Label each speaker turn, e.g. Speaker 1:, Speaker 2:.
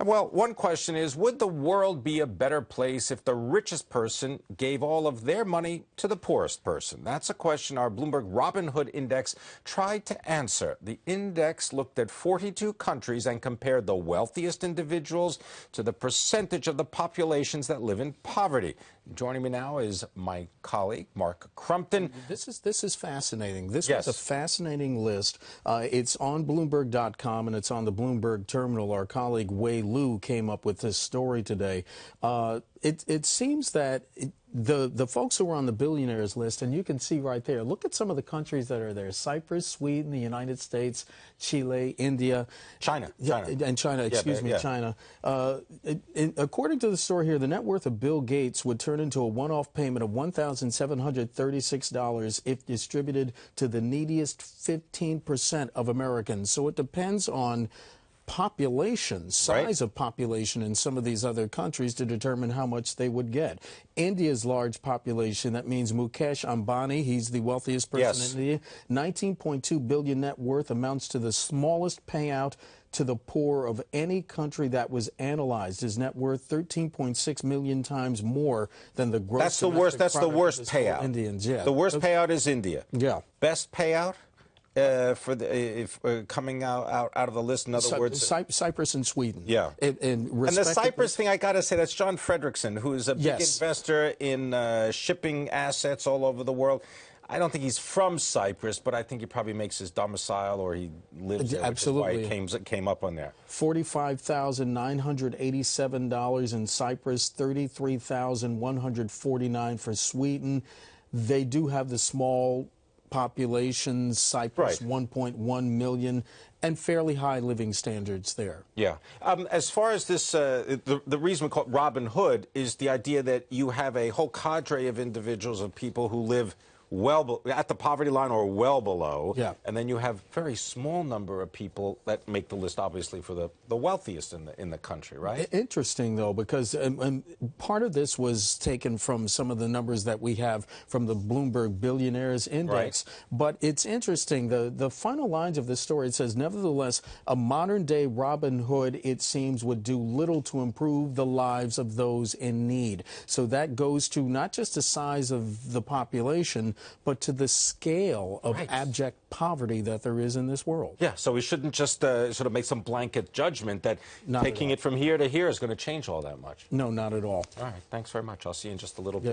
Speaker 1: Well, one question is, would the world be a better place if the richest person gave all of their money to the poorest person? That's a question our Bloomberg Robin Hood Index tried to answer. The index looked at 42 countries and compared the wealthiest individuals to the percentage of the populations that live in poverty. Joining me now is my colleague, Mark Crumpton.
Speaker 2: This is fascinating. This
Speaker 1: Yes.
Speaker 2: was a fascinating list. It's on Bloomberg.com and it's on the Bloomberg terminal. Our colleague Wei Lu came up with this story today. It seems that the folks who are on the billionaires list, and you can see right there, look at some of the countries that are there: Cyprus, Sweden, the United States, Chile, India,
Speaker 1: China.
Speaker 2: China. According to the story here, the net worth of Bill Gates would turn into a one-off payment of $1,736 if distributed to the neediest 15% of Americans. So it depends on population, size of population in some of these other countries to determine how much they would get. India's large population, that means Mukesh Ambani, he's the wealthiest person in India. 19.2 billion net worth amounts to the smallest payout to the poor of any country that was analyzed. His net worth 13.6 million times more than the gross.
Speaker 1: That's the worst payout.
Speaker 2: Indians, yeah.
Speaker 1: The worst payout is India.
Speaker 2: Yeah.
Speaker 1: Best payout? Coming out of the list, in other words,
Speaker 2: Cyprus and Sweden.
Speaker 1: Yeah, and the Cyprus thing, I got to say, that's John Frederickson, who is a big investor in shipping assets all over the world. I don't think he's from Cyprus, but I think he probably makes his domicile, or he lives there.
Speaker 2: Absolutely,
Speaker 1: which is why it came up on there.
Speaker 2: $45,987 in Cyprus, $33,149 for Sweden. They do have the small population, Cyprus 1.1 million, and fairly high living standards there.
Speaker 1: Yeah. As far as this, the reason we call it Robin Hood is the idea that you have a whole cadre of individuals, of people who live well at the poverty line or well below, and then you have a very small number of people that make the list, obviously, for the wealthiest in the country, right?
Speaker 2: Interesting, though, because part of this was taken from some of the numbers that we have from the Bloomberg Billionaires Index, but it's interesting. The final lines of this story, it says, nevertheless, a modern-day Robin Hood, it seems, would do little to improve the lives of those in need. So that goes to not just the size of the population, but to the scale of abject poverty that there is in this world.
Speaker 1: Yeah, so we shouldn't just sort of make some blanket judgment that taking it from here to here is going to change all that much.
Speaker 2: No, not at all.
Speaker 1: All right, thanks very much. I'll see you in just a little bit.